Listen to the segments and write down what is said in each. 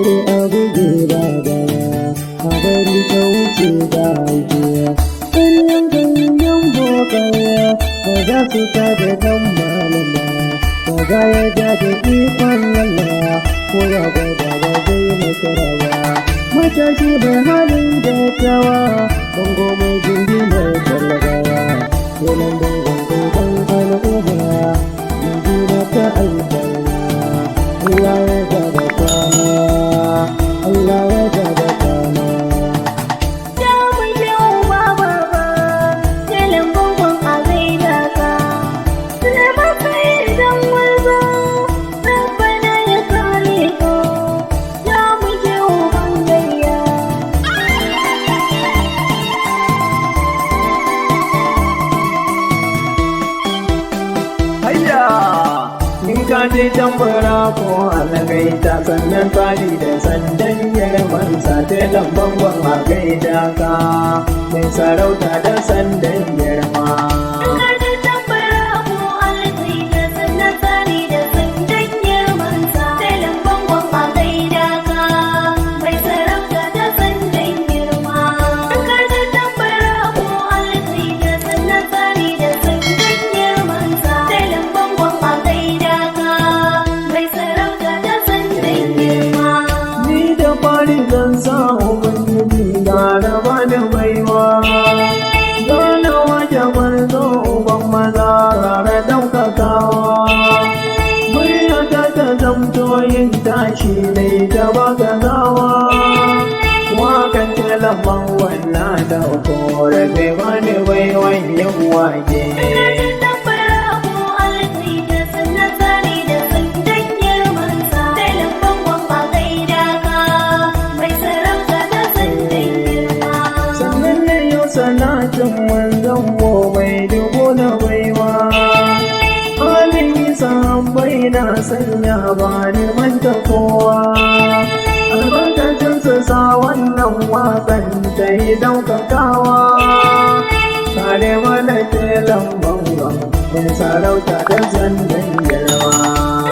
bari abu gida gaya a bari ka wuce da ajiya ɗanyen ganyen bokaya ba za su ta da ɗan malama ba za ya ja da ikon lalla ko ya gwada ba zai nasara ba matashi bai halin da tawa bango mai jirgi mai tallagawa sunan bangon bangon al'umma yanzu na ta alfarma Allah ya ja da kwana Allah ya ja da kwana kaje tambara ko algaita sannan tsari da sandan girman sa ta lambangon a gaida ka mai sarauta da sandan girma zan samu ubangiji gara ba da baiwa gana waje barzo uban maza rara daukakawa muryata ta zamto yin tashi dai gaba gazawa wakan talamman wannan dauko rabe ba da baiwan yin wake sanatin manzon mai dubu na baiwa halin sahabbai na sanya ba ni manta kowa albarkacinsa sa wannan wakan ta yi daukakawa tare mana telan bangon mai sarauta da sandan girma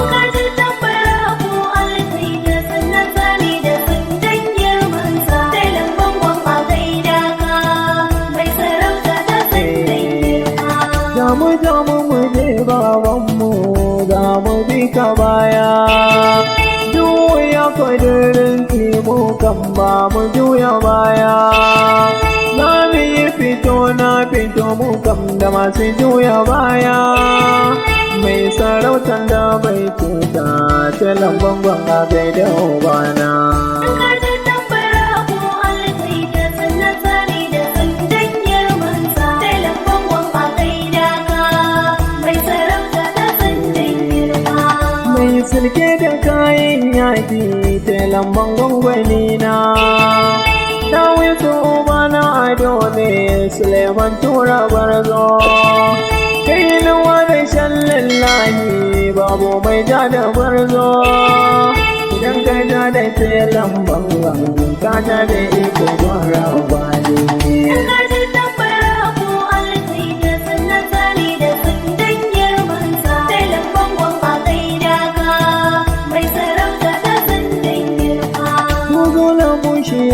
mu je babanmu za mu bi ka baya juya kwadirin mu kan ba mu juya baya za mu yi fito na fito mu kam da masu juya baya mai sarautar da bai cuta ta lambangon a gaida ubana silke da kayan yaƙi telan bangon gwanina ta wuce ubana ado ne suleiman tura barzo kai nawa da shallin lahi babu mai ja da barzo idan ka ja da telan bangon ka ja da iko gwara gwani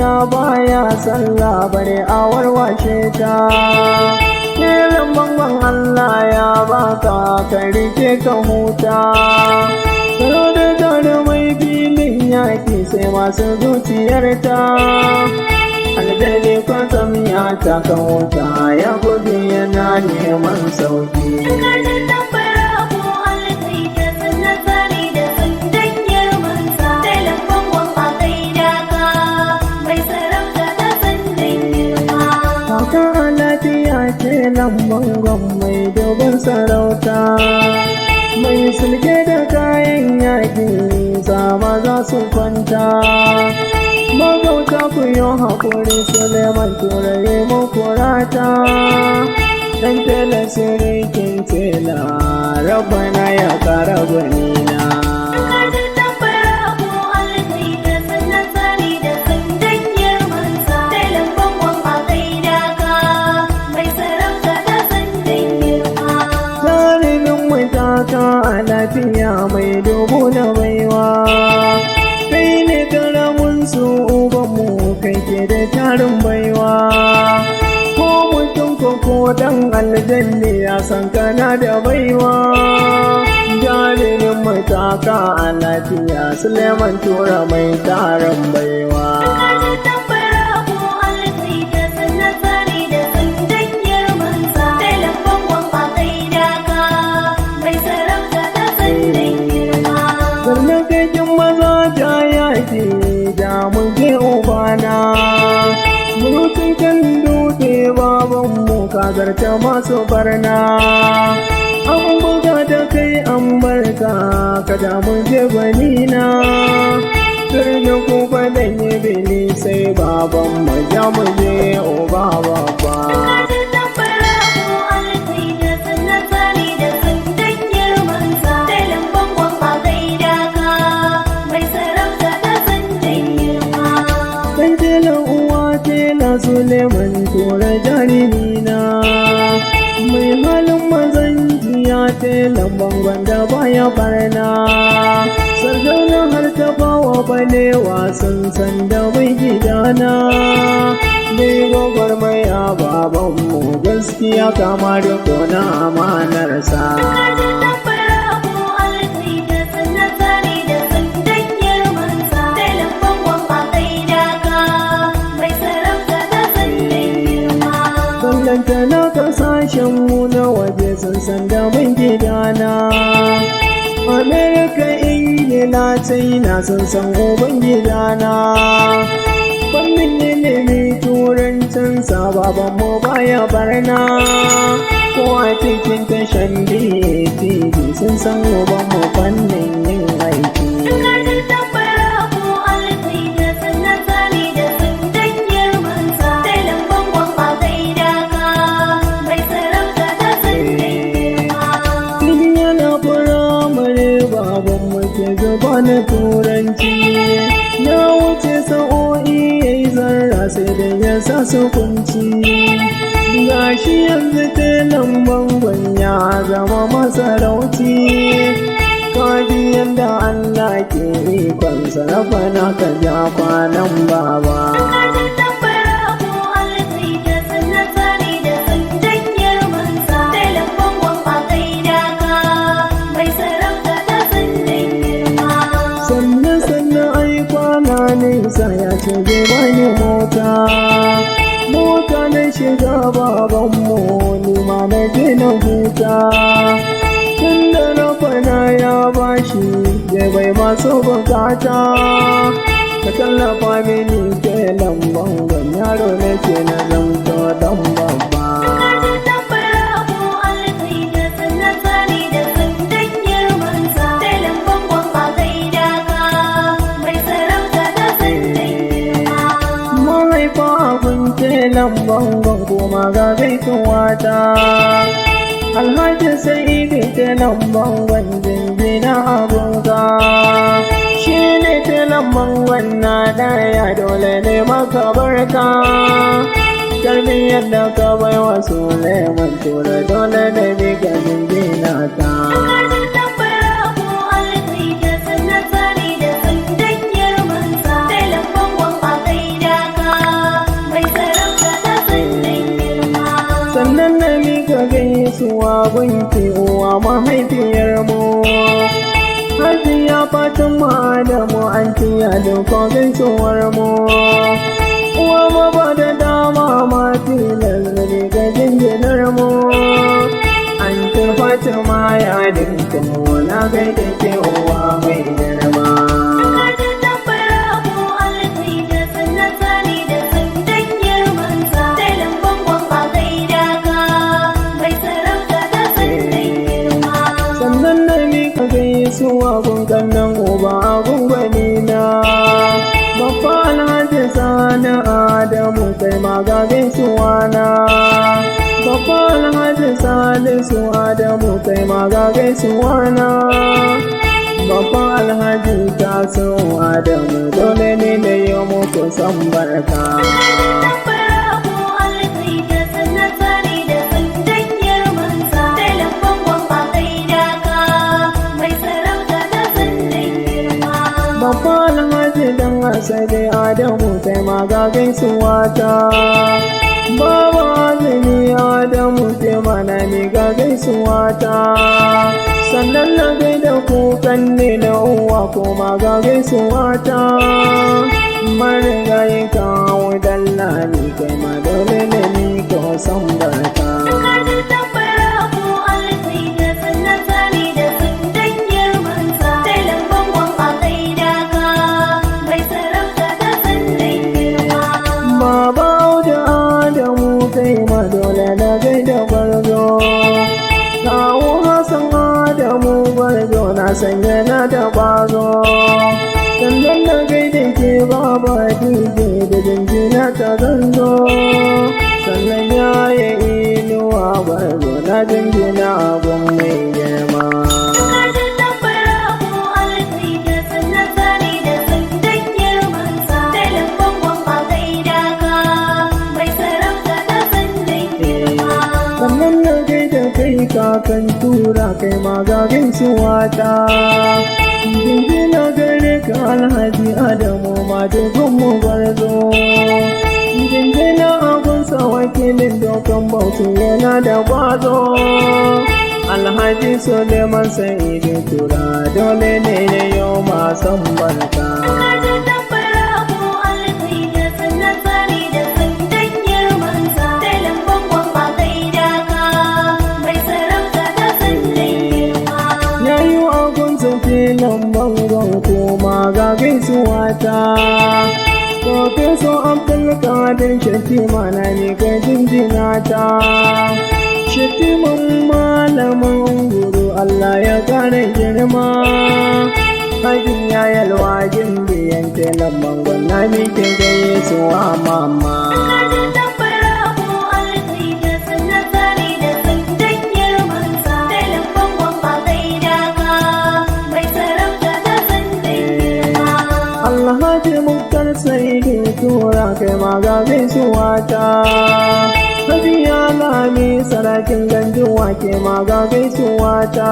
ya baya sallah bare a warwashe ta kiran bangon Allah ya baka ka rike ka huta karo da jarumai filin yaki sai masu zuciyarta aldane kwatsam ya taka wuta ya gudu yana neman sauki lambangon mai dogon sarauta mai sulke da kayan yaƙi sama za su kwanta magauta ku yi haƙuri suleiman turare makurata dan tela sirikin tela rabana ya ƙara gwanina lafiya mai dubu na baiwa kai ne karam su ubanmu kai ke da tarin baiwa ko mutum ko dan aljanni ya san kana da baiwa jaririn mataka a lafiya Suleiman Tura mai tarin baiwa da muke ubana mulkin kan dutse babanmu kagarta masu barna an buga da kai an barka kada mu je gwanina birnin kuma dan yi bini sai baban mu ja mu je uba babba Suleiman Tura jarimina mai halin mazanjiya telan bangon da baya barna sardaunan har ta bawa balewa sun san da mai gidana mai gwagwarmaya babanmu gaskiya kama da kona amanarsa na kasashenmu na waje sun san da mun gidana Amerika, Ingila, China sun san uban gidana fannin ilimi turancin babanmu baya barna ko a cikin tashan DTV sun san ubanmu fannin yin aiki na turanci na wuce sa'o'i ya yi zarra sai da ya sa su kunci gashi yanzu telan bangon ya zama masarauci kaji yadda Allah ke ikon sarrafa na ka ja kwanan baba nisa ya ce zai bani mota na shiga babanmu nima na je na huta tun da rafana ya bashi zai bai masu bukata ka tallafa mini ke lamban yaro na ke na zamto dan babba lamban kuma ga gaisuwata Alhaji Sa'idu ta lamban jinjina abunka shi ne ta lamban na daya dole ne maka barka tarbiyyar da ka bai wa Suleiman Tura dole ne bi ga jinjina ta sannan na mika gaisuwa gunki uwa mahaifiyarmu Hajiya Fatima da mu an tiya duka gaisuwarmu uwa ma ba da dama ma tilar ga jinjinarmu an ta Fatima ya dinka na gaida ke uwa mai girma suwa gungan nan uba gungani na babba Alhaji Sani Adamu kai maga gaisuwa na babba Alhaji Salisu Adamu kai maga gaisuwa na babba Alhaji Taso Adamu dole ne da yi muku san barka babba Alhaji dan asali gaisuwa ta. Baba azumi Adamu ce mana ni ga gaisuwa ta. Sannan na gaida kukan ne da uwa kuma ga gaisuwa ta. Marigayi kawo dallami kai ma dole ne ni ko san barka. Dole na gaida gwarzo, kawo Hassan Adamu gwarzo na sanya na da bazo. Sannan na gaida ke baba DJ da jinjina ta zanzo. Sannan ya yi inuwa gwarzo na jinjina abun mai girma. Kakan tura kai ma ga gaisuwa ta. Jinjina gare ka Alhaji Adamu ma dogon mu gwarzo. Jinjina abunsa wakilin dokan Bauchi yana da gwazo. Alhaji Suleiman Sa'idu tura dole ne ya yi masan barka. Filin bangon kuma ga gaisuwa ta. Profeso Abdulkadir Shatima na ne ga jinjina ta. Shatiman malamin guru Allah ya kare girma. Hajin ya yalwa gimbiyan filin bangon na ne ke gaisuwa mama. Alhaji Muktar Sa'idu tura kai ma ga gaisuwa ta. Hajiya Lami sarakin ganjuwa ke ma ga gaisuwa ta.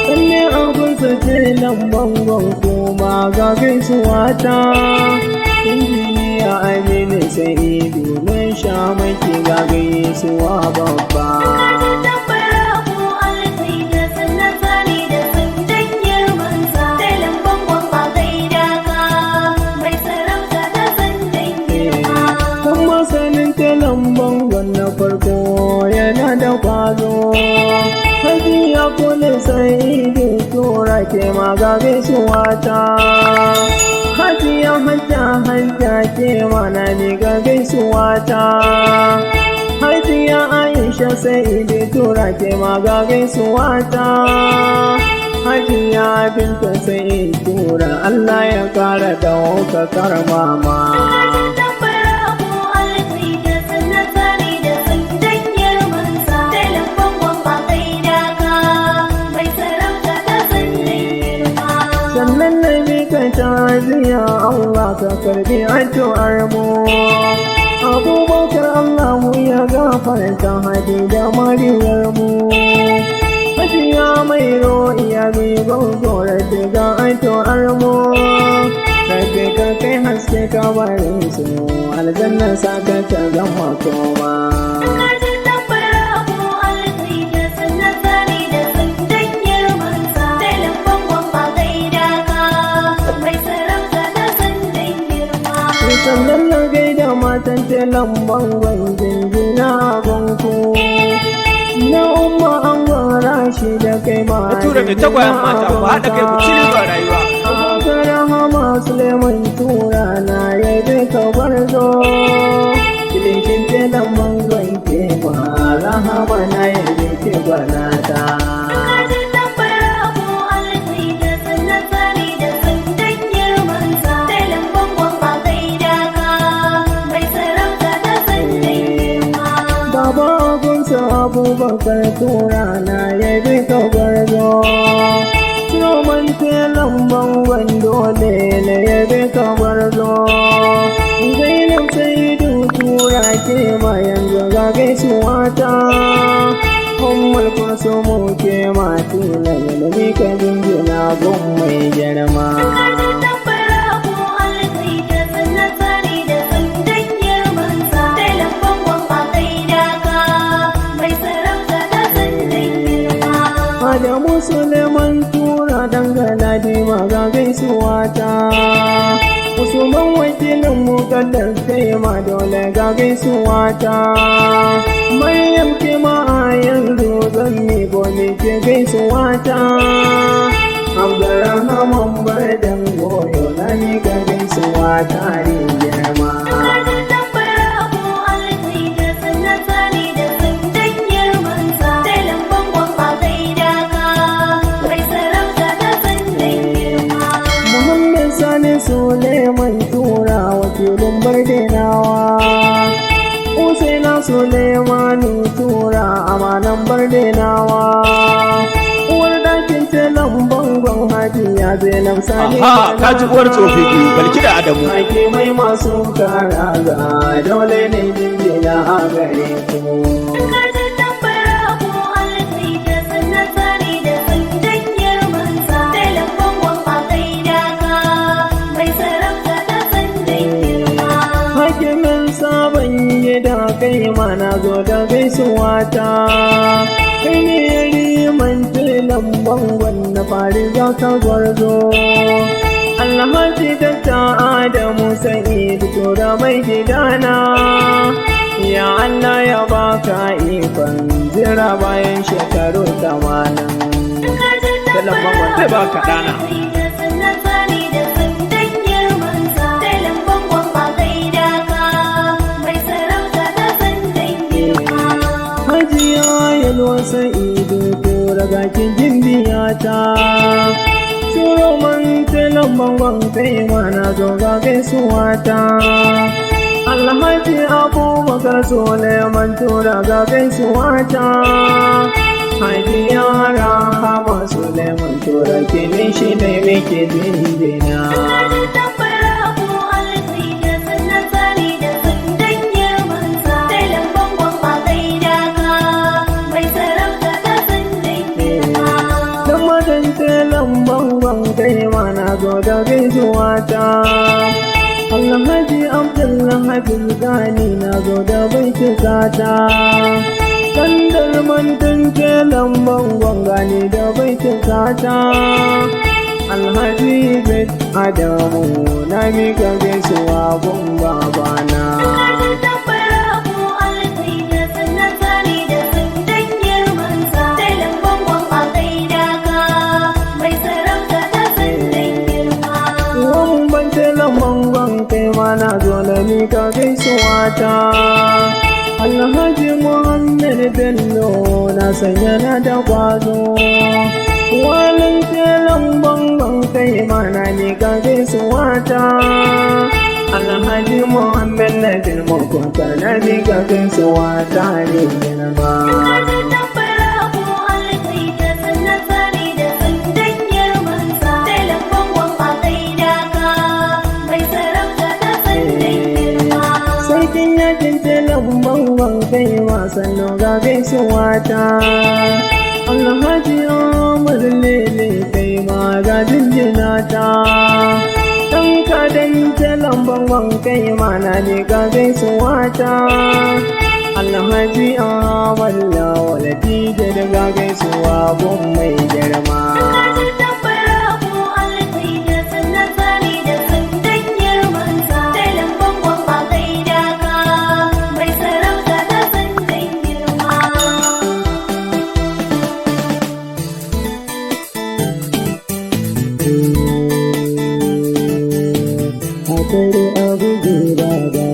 Sanne abunsa ce lamban kuma ga gaisuwa ta. Injiniya Aminu Sa'idu mai sha maki ga gaisuwa babba. Yana da kwazo, Hajiya Kule Sa'idu tura ke ma ga gaisuwa ta. Hajiya Hajja ke mana ne ga gaisuwa ta. Hajiya Aisha Sa'idu tura ke ma ga gaisuwa ta. Hajiya Binta Sa'idu tura Allah ya kara daukakar mama. Taziya Allah ka karbi addu'ar mu. Abubakar Allah mu ya gafarta hadi da mariyar mu. Hajiya mai ro'iya mai gaugorar daga addu'ar mu. Rage ka kai haske ka bari su aljanna saka ta gama koma. Sannan na gaida matan telan bangon jinjina gonku. Na umma an gwara shi da kai ma tura mai tagwayen mata ba haɗa kai ku cire ba rayuwa. Abokar Hama Suleiman tura na yabe ka barzo. Kilinkin telan bangon ke ma Rahama na yabe ke gwanata. Abubakar tura na yabe ka gwarzo. Roman telan bangon dole na yabe ka gwarzo. Zainab Sa'idu tura ke ma yanzu ga gaisuwa ta. Ummul Kulsum ke ma tula yalmi ka jinjina gun mai girma. Uban wakilin mu kaddar kai ma dole ga gaisuwa ta. Maryam ke ma a yanzu zan mi bone ke gaisuwa ta. Abdurrahman bardan goyo na mi ga gaisuwa ta ne girma. Suleiman tura wakilin bardenawa Usaina Suleimanu tura amanan bardenawa uwar dakin telan bangon Hajiya Zainab Sani aha ka ji uwar tsofi biyu balki da Adamu ake mai masu karaga dole ne jinjina a gare ku. Da kai mana zo da gaisuwa ta kai ne riman tilan bangon na fari za ta gwarzo Alhaji da ta Adamu Sa'id tura mai gidana ya Allah ya baka ikon jira bayan shekaru 80 tilan bangon zai baka dana Yalwasa ido tura bakin gimbiyata turo man tilan bangon kai mana zo ga gaisuwa ta. Alhaji Abubakar Suleiman tura ga gaisuwa ta. Hajiya Rahama Suleiman tura kinin shi ne muke jinjina. Bangon kai mana zo da gaisuwa ta. Alhaji Abdullahi Gani na zo da baituka ta. Sandar mantun telan bangon gani da baituka ta. Alhaji Bet Adamu na miƙa gaisuwa gun babana. Mana zo na mika gaisuwa ta. Alhaji Muhammad Bello na sanya na da kwazo walin telan bangon kai mana mika gaisuwa ta. Alhaji Muhammad na filmakon na mika gaisuwa ta ne girma. Bangon kai wasan ga gaisuwa ta. Alhaji Umar Lele kai ma ga jinjina ta. Dan kadan telan bangon kai ma na ne ga gaisuwa ta. Alhaji Umar Lawal Dije da ga gaisuwa gun mai girma. Bari abu gida gaba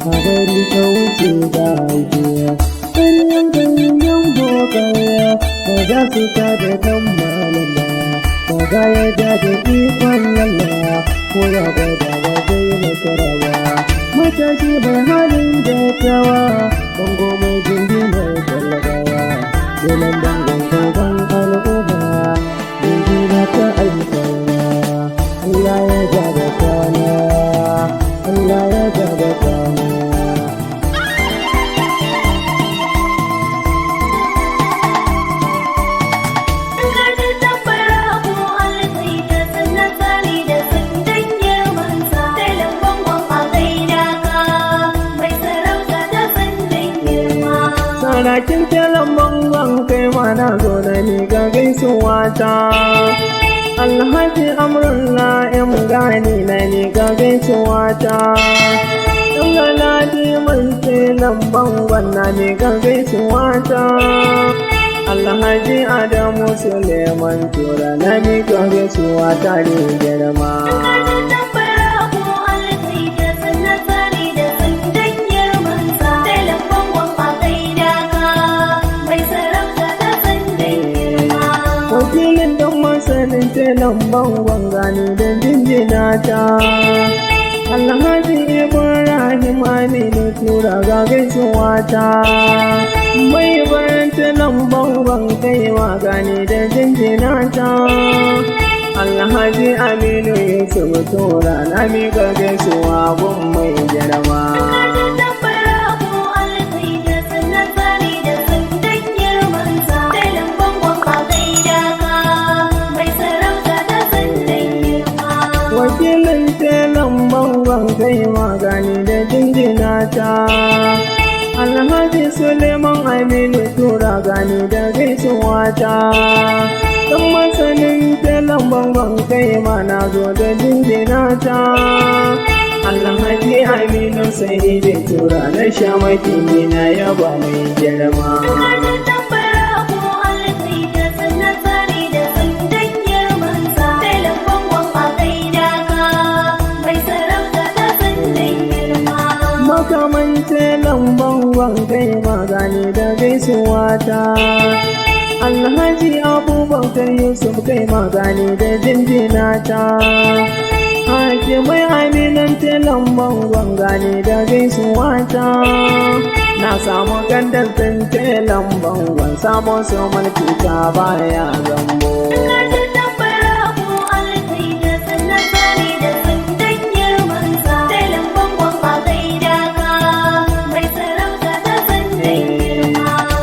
a bari ka wuce da haihuwa ɗanyen ganyen bokaya ba za su ta da kan malama ba ga ya da da ikon lalla ko ya gwada ba zai nasara ba matashi bai halin dattawa bango mai jindinar talagawa yanan bangon gaban al'umma jinjina ta alfarma Allah ya ja da kwana Allah ya ja da kwana. Sarakin telan bangon kai mana zo na ni ga gaisuwa ta. Alhaji Amrullah ‘yan gani na ni ga gaisuwa ta. ‘Yan galadi mai ce lamban gwanna ni ga gaisuwa ta. Alhaji Adamu Suleiman Tura na ni ga gaisuwa ta ne girma. Wakilin don masanin telan bangon gani da jinjina ta. Alhaji Ibrahim Aminu Tura ga gaisuwa ta. Mai bayan telan bangon kaiwa gani da jinjina ta. Alhaji Aminu Yusuf Tura na miƙa gaisuwa gun mai girma. Wakilin telan bangon kai magani da jinjina ta. Alhaji Suleiman Aminu Tura gani da gaisuwa ta. Dan masanin telan bangon kai ma na zo da jinjina ta. Alhaji Aminu Sa'idu Tura na shamaki na yaba mai girma. Makamance lamban kai magani da gaisuwa ta. Alhaji Abubakar Yusuf kai magani da jinjina ta. Hakimai aminance lamban gani da gaisuwa ta. Na samu gandar tsince lamban samun su mulki ta baya zambo.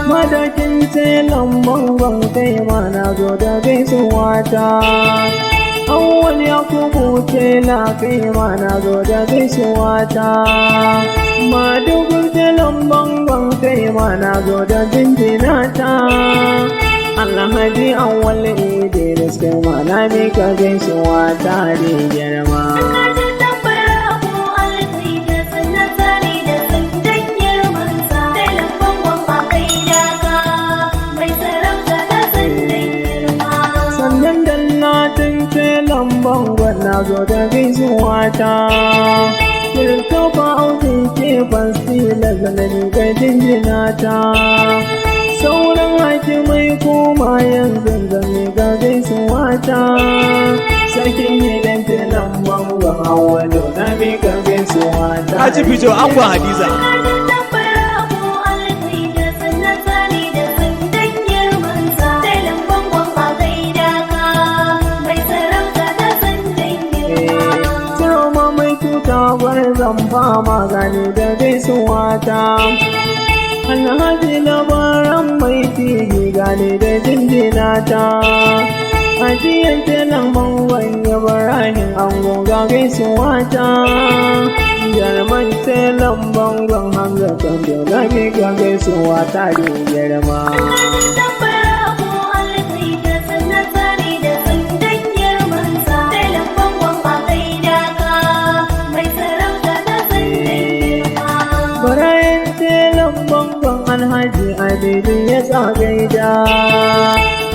Madakin telan bangon kai ma na zo da gaisuwa ta. Awwal Yakubu tela kai ma na zo da gaisuwa ta. Madugun telan bangon kai ma na zo da jinjina ta. Alhaji Awwal Idris kai ma na miƙa gaisuwa ta da girma. Bangon na zo da gaisuwa ta. Kirkafa aukin kefan stila zanani ga jinjina ta. Sauran hakimai koma yanzu zane ga gaisuwa ta. Sarkin gidan telan bangon hawa na miƙa gaisuwa ta. Haji Fijo angon Hadiza. Zan fama gani da gaisuwa ta. Alhaji labaran mai tigi gani da jinjina ta. Ajiyar telan bangon Ibrahim ango ga gaisuwa ta. Jarman telan bangon Hamza Kando na miƙa gaisuwa ta da girma. Alhaji Aliyu ya tsagaida.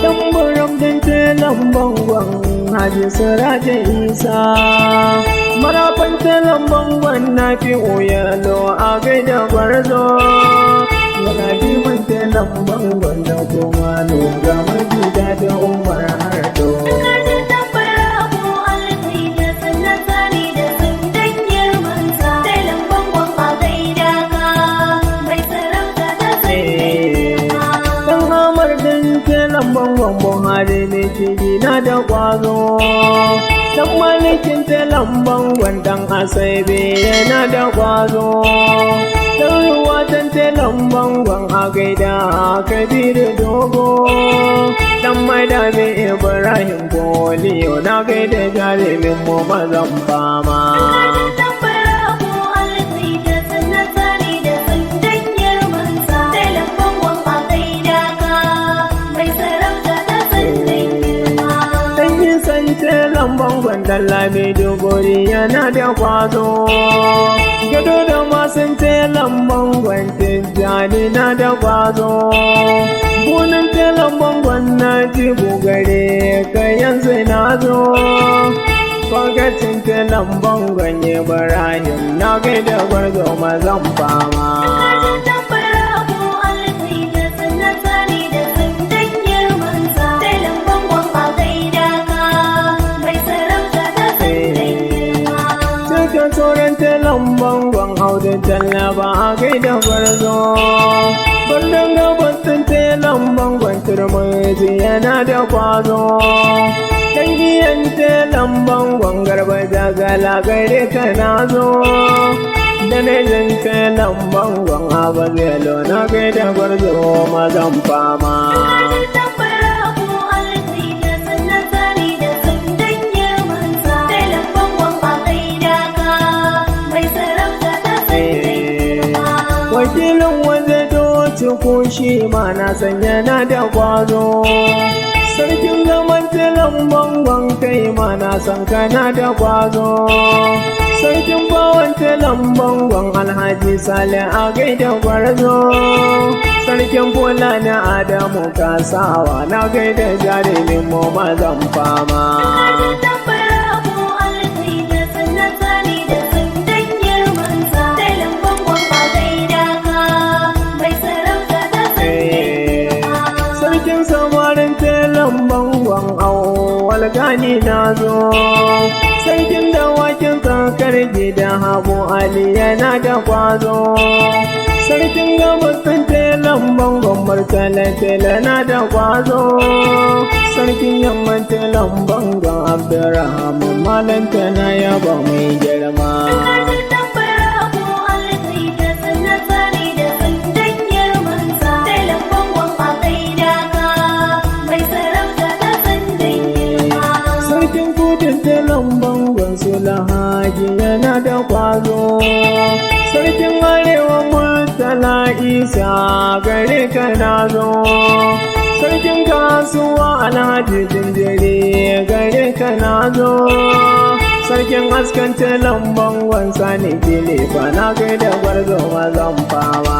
Tamburan din telan bangon Haji Siraje Isa. Marafan telan bangon na fi oyalo a gaida gwarzo. Yana biman telan bangon da kuma ga majida da Umar Hardo. Bangon Buhari ne tigi na da ƙwazo. Dan malikin telan bangon dan Asabe yana da ƙwazo. Dan ruwatan telan bangon a gaida Kabiru Dogo. Dan Madami Ibrahim Poliyo na gaida jarumin mu mazan fama. lamban gwandan lami dogori yana da kwazo. Gado da masun te lamban gwantin jani na da kwazo. Bunan te lamban gwanna jibu gare ka yanzu na zo. Kwagacin te lamban gwanye Ibrahim na gaida gwarzo mazan fama. Sauran telan bangon audin tallaba a gaida gwarzo. Bandon gabatun telan bangon turmuzi yana da kwazo. Dangiyan telan bangon garba jagala gaire ka na zo. Danejin telan bangon abazelo na gaida gwarzo mazan fama. Wakilin wanda doci ko shi ma na sanya na da kwazo. Sarkin zaman tilan bangon kai ma na san kana da kwazo. Sarkin bawan tilan bangon Alhaji Sale a gaida gwarzo. Sarkin Bola na Adamu Kasawa na gaida jarumin mu mazan fama. Bangon awwal gani na zo. Sarkin dawakin kakar gida Habu Ali yana da kwazo. Sarkin gabasin telan bangon Murtala tela na da kwazo. Sarkin yamman telan bangon Abdurrahman malanta na yaba mai girma. Bangon Sulahaji yana da kwazo. Sarkin arewa Murtala Isa gare ka na zo. Sarkin kasuwa Alhaji Jinjiri gare ka na zo. Sarkin askan telan bangon Sani Kilifa na gaida gwarzo mazan fama.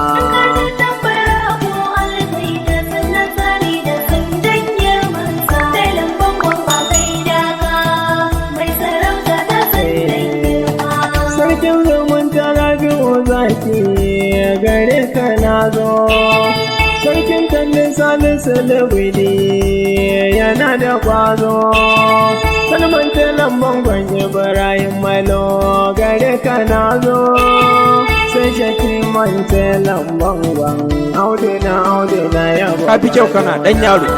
Gare ka na zo. Sarkin kallon Salisu Lawidi yana da kwazo. Salman telan bangon Ibrahim Malo gare ka na zo. Sai Shakiman telan bangon Audu na yabo. Ka fi kyau kana ɗan yaro.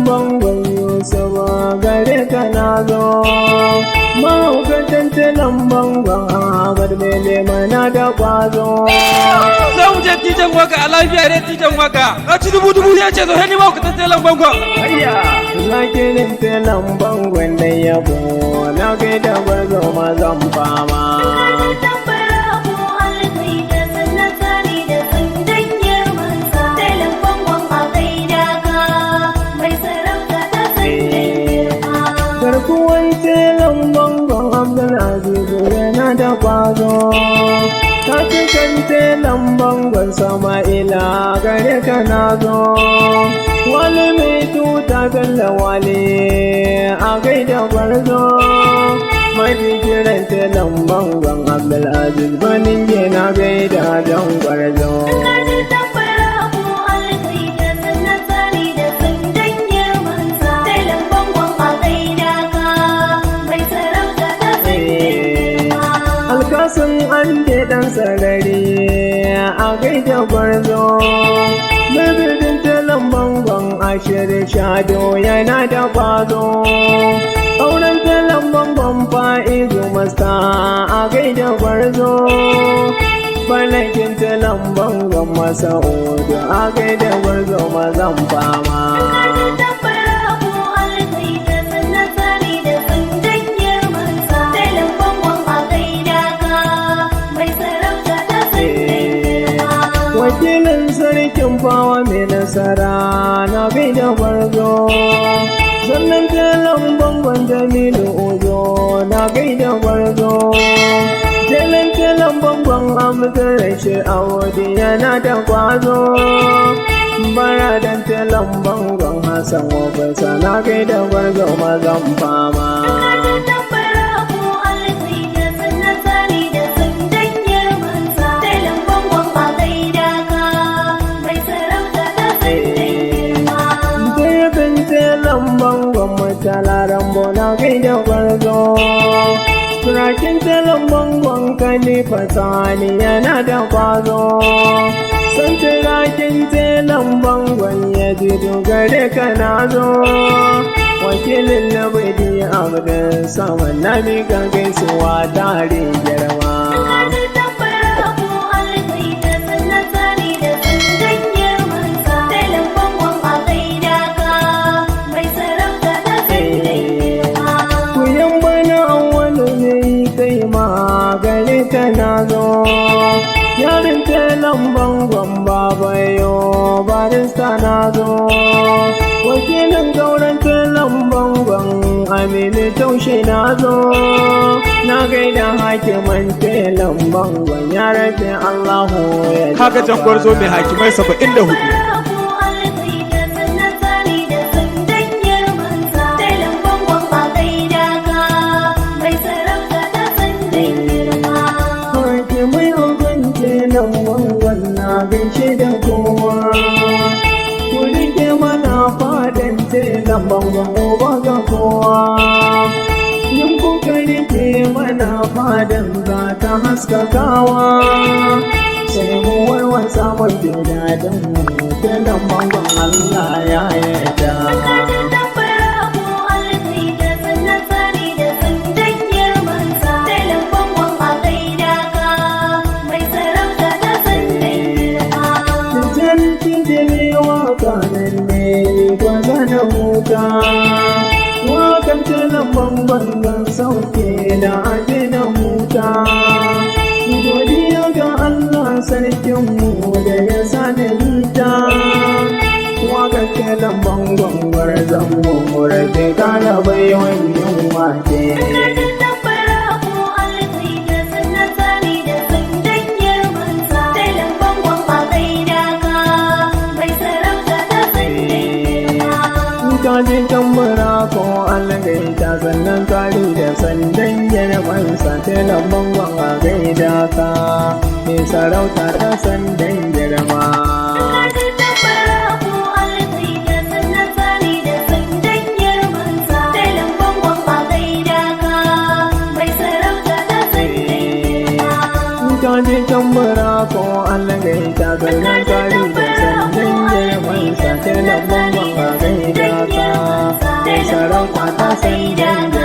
Bangon Yusufa gare ka na zo. Mahaukatan telan bangon Ahmad Mele mana da kwazo. Za mu je titan waka a lafiya ne titan waka. Ka ci dubu ya ce zo hani mahaukatan telan bangon. Ayya! Zakirin telan bangon da yabo na gaida gwarzo mazan fama. Garkuwan telan bangon Abdulaziz yana da kwazo. Katukan telan bangon Sama'ila gare ka na zo. Wani mai tuta kalla wale a gaida gwarzo. Mafi kiran telan bangon Abdulaziz banin yana gaida don gwarzo. Alkasun an ɗan sarari a gaida gwarzo. Birbirin telan bangon Ashirin Shado yana da kwazo. Auren telan bangon Fa'izu Masta a gaida gwarzo. Balakin telan bangon Masa'udu a gaida gwarzo mazan fama. gwarzo sannan telan bangon Jamilu Ojo na gaida gwarzo telan bangon Amsar Rashi Awodi yana da kwazo baradan telan bangon Hassan Obasa na gaida gwarzo mazan fama bangon matalaran bona gaida gwarzo turakin telan bangon Khalifa Sani yana da kwazo san turakin telan bangon ya ji dogare ka na zo wakilin na bai abdin saman na miƙa gaisuwa tare girma na zo yarin telan bangon babayo barista na zo wakilin gauran telan bangon Aminu Taushe na zo na gaida hakiman telan bangon ya rabe Allahu ya haka can gwarzo mai hakimai 74 gaishe da kowa ku rike mana fadan telan bangon uba ga kowa yin kuka rike mana fadan za ta haskakawa sai mu warwar samun dadin telan bangon Allah ya yarda wakan telan bangon zan sauke da ake da huta godiya ga Allah sarkinmu da ya sa da hita wakan telan bangon gwarzon mu rage kara bai wannan wake kajin tambara ko algaita sannan kari da sandan girmansa telan bangon a gaida ka ne sarauta ta sandan girma kajin tambara ko algaita sannan kari da sandan girmansa telan bangon a gaida ka sarauta ta sandan